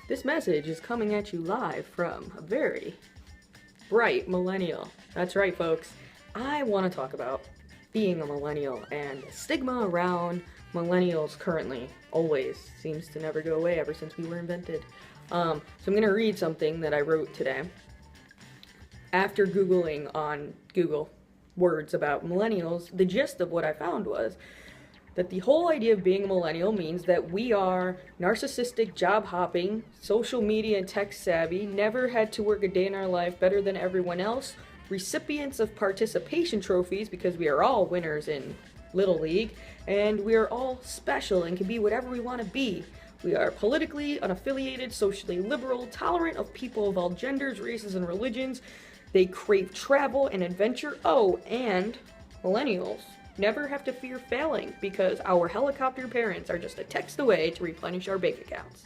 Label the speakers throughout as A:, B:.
A: This message is coming at you live from a very bright millennial. That's right, folks. I want to talk about being a millennial and the stigma around millennials currently. Always seems to never go away ever since we were invented. So I'm going to read something that I wrote today. After Googling on Google words about millennials, the gist of what I found was that the whole idea of being a millennial means that we are narcissistic, job hopping, social media and tech savvy, never had to work a day in our life better than everyone else, recipients of participation trophies because we are all winners in Little League, and we are all special and can be whatever we want to be. We are politically unaffiliated, socially liberal, tolerant of people of all genders, races, and religions. They crave travel and adventure. Oh, and millennials never have to fear failing because our helicopter parents are just a text away to replenish our bank accounts.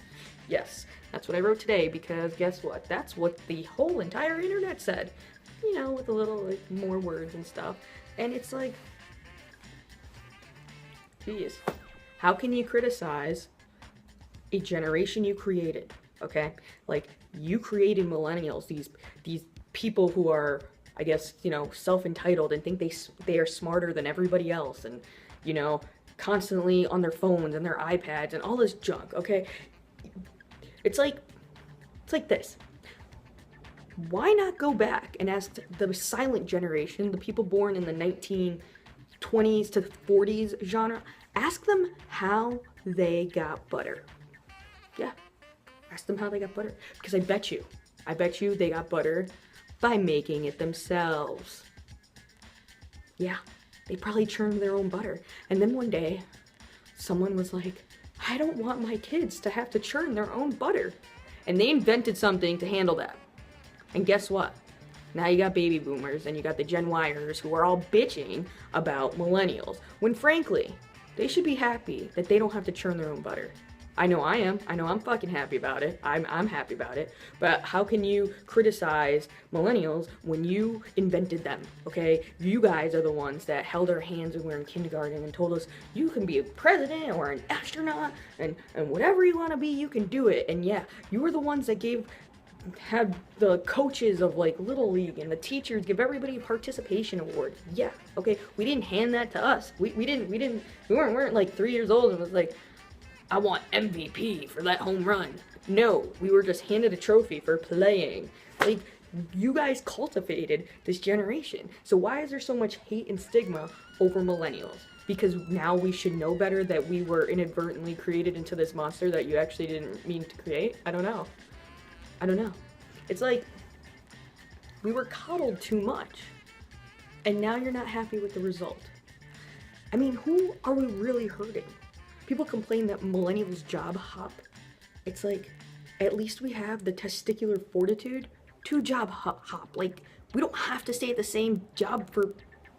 A: Yes, that's what I wrote today because guess what? That's what the whole entire internet said. You know, with a little more words and stuff. And it's like, geez, how can you criticize a generation you created? Okay, like you created millennials, these people who are, I guess, self-entitled and think they are smarter than everybody else, and constantly on their phones and their iPads and all this junk. Okay, it's like this. Why not go back and ask the silent generation, the people born in the 1920s to 40s genre, ask them how they got butter. Yeah, ask them how they got butter, because I bet you they got butter by making it themselves. Yeah, they probably churned their own butter. And then one day, someone was like, I don't want my kids to have to churn their own butter. And they invented something to handle that. And guess what? Now you got baby boomers and you got the Gen Yers who are all bitching about millennials, when frankly, they should be happy that they don't have to churn their own butter. I know I am. I know I'm fucking happy about it. I'm happy about it. But how can you criticize millennials when you invented them, okay? You guys are the ones that held our hands when we were in kindergarten and told us you can be a president or an astronaut and whatever you want to be, you can do it. And yeah, you were the ones that had the coaches of like Little League and the teachers give everybody a participation award. Yeah, okay, we didn't hand that to us. We weren't like 3 years old and was like, I want MVP for that home run. No, we were just handed a trophy for playing. Like, you guys cultivated this generation. So why is there so much hate and stigma over millennials? Because now we should know better that we were inadvertently created into this monster that you actually didn't mean to create? I don't know. It's like, we were coddled too much. And now you're not happy with the result. I mean, who are we really hurting? People complain that millennials job hop. It's like, at least we have the testicular fortitude to job hop. Like, we don't have to stay at the same job for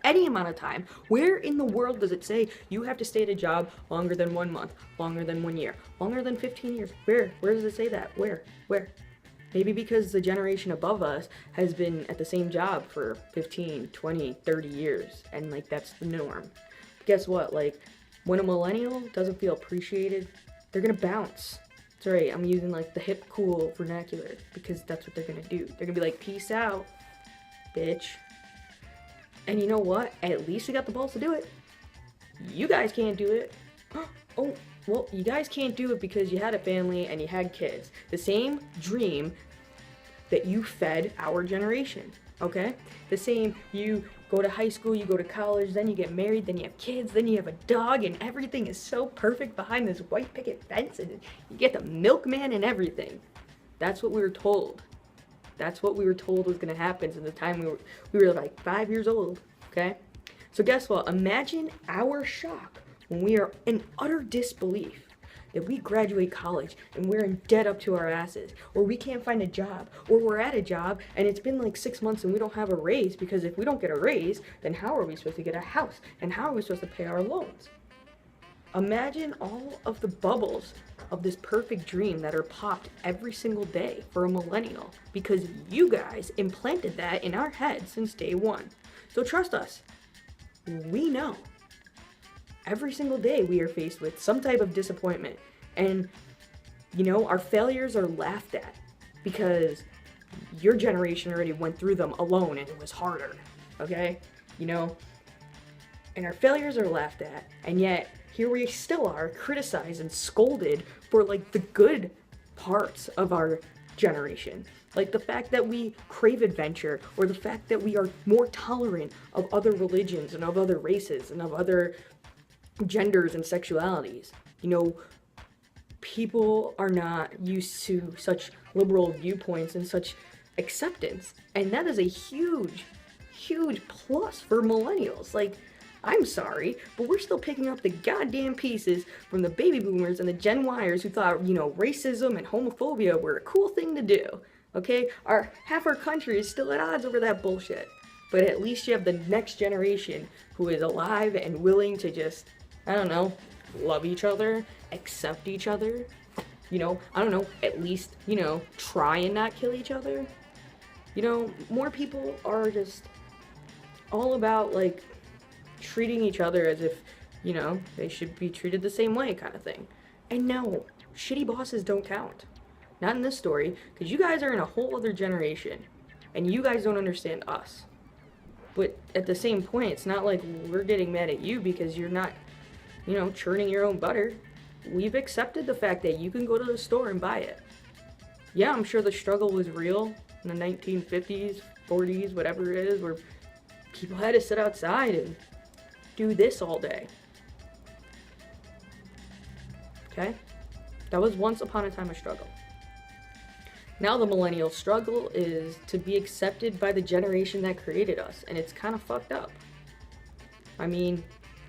A: any amount of time. Where in the world does it say you have to stay at a job longer than 1 month, longer than 1 year, longer than 15 years? Where does it say that? Where? Maybe because the generation above us has been at the same job for 15, 20, 30 years, and like that's the norm. But guess what? Like, when a millennial doesn't feel appreciated, they're gonna bounce. That's right, I'm using like the hip, cool vernacular because that's what they're gonna do. They're gonna be like, peace out, bitch. And you know what? At least we got the balls to do it. You guys can't do it. Oh, well, you guys can't do it because you had a family and you had kids. The same dream that you fed our generation, okay? The same, you go to high school, you go to college, then you get married, then you have kids, then you have a dog, and everything is so perfect behind this white picket fence, and you get the milkman and everything. That's what we were told. That's what we were told was gonna happen since the time we were like 5 years old, okay? So guess what? Imagine our shock when we are in utter disbelief that we graduate college and we're in debt up to our asses, or we can't find a job, or we're at a job and it's been like 6 months and we don't have a raise, because if we don't get a raise, then how are we supposed to get a house? And how are we supposed to pay our loans? Imagine all of the bubbles of this perfect dream that are popped every single day for a millennial, because you guys implanted that in our heads since day one. So trust us, we know. Every single day we are faced with some type of disappointment, and You know, our failures are laughed at because your generation already went through them alone and it was harder, okay? You know, and our failures are laughed at, and yet here we still are criticized and scolded for like the good parts of our generation. Like the fact that we crave adventure, or the fact that we are more tolerant of other religions and of other races and of other genders and sexualities. You know, people are not used to such liberal viewpoints and such acceptance. And that is a huge, huge plus for millennials. Like, I'm sorry, but we're still picking up the goddamn pieces from the baby boomers and the Gen Yers who thought, you know, racism and homophobia were a cool thing to do. Okay? Half our country is still at odds over that bullshit. But at least you have the next generation who is alive and willing to just, I don't know, love each other, accept each other. You know, I don't know, at least, you know, try and not kill each other. You know, more people are just all about, like, treating each other as if, you know, they should be treated the same way kind of thing. And no, shitty bosses don't count. Not in this story, because you guys are in a whole other generation, and you guys don't understand us. But at the same point, it's not like we're getting mad at you because you're not, you know, churning your own butter. We've accepted the fact that you can go to the store and buy it. Yeah, I'm sure the struggle was real in the 1950s, 40s, whatever it is, where people had to sit outside and do this all day. Okay? That was once upon a time a struggle. Now the millennial struggle is to be accepted by the generation that created us, and it's kind of fucked up. I mean,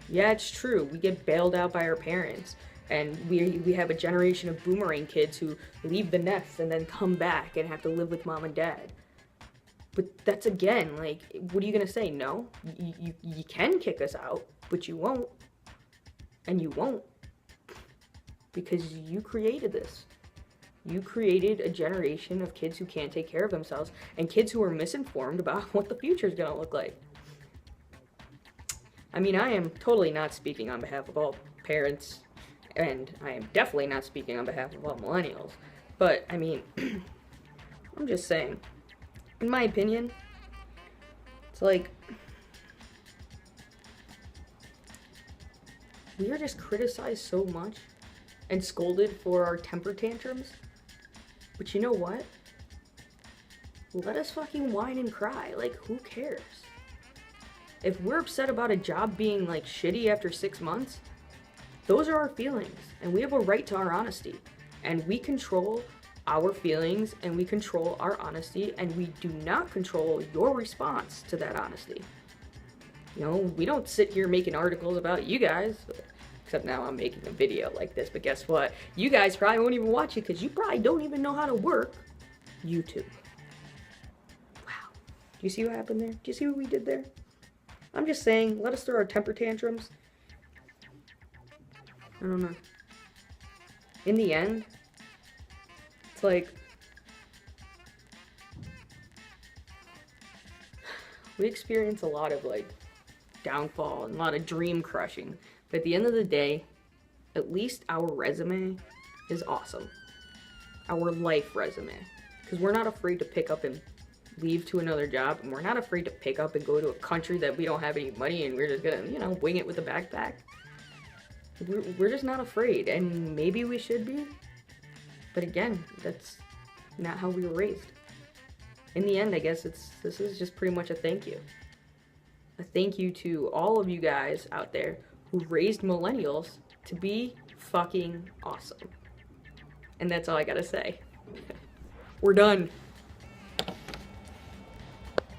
A: yeah, it's true. We get bailed out by our parents, and we have a generation of boomerang kids who leave the nest and then come back and have to live with mom and dad. But that's, again, like, what are you gonna say? No? You can kick us out, but you won't. And you won't. Because you created this. You created a generation of kids who can't take care of themselves, and kids who are misinformed about what the future is gonna look like. I mean, I am totally not speaking on behalf of all parents, and I am definitely not speaking on behalf of all millennials. But, I mean, I'm just saying, in my opinion, it's like, we are just criticized so much and scolded for our temper tantrums. But you know what? Let us fucking whine and cry. Like, who cares? If we're upset about a job being, like, shitty after 6 months, those are our feelings, and we have a right to our honesty. And we control our feelings, and we control our honesty, and we do not control your response to that honesty. You know, we don't sit here making articles about you guys, except now I'm making a video like this, but guess what? You guys probably won't even watch it because you probably don't even know how to work YouTube. Wow. Do you see what happened there? Do you see what we did there? I'm just saying, let us throw our temper tantrums. I don't know. In the end, it's like, we experience a lot of, like, downfall and a lot of dream crushing. But at the end of the day, at least our resume is awesome. Our life resume. Because we're not afraid to pick up and leave to another job, and we're not afraid to pick up and go to a country that we don't have any money and we're just gonna, you know, wing it with a backpack. We're just not afraid, and maybe we should be. But again, that's not how we were raised. In the end, I guess this is just pretty much a thank you. A thank you to all of you guys out there who raised millennials to be fucking awesome. And that's all I gotta say. We're done.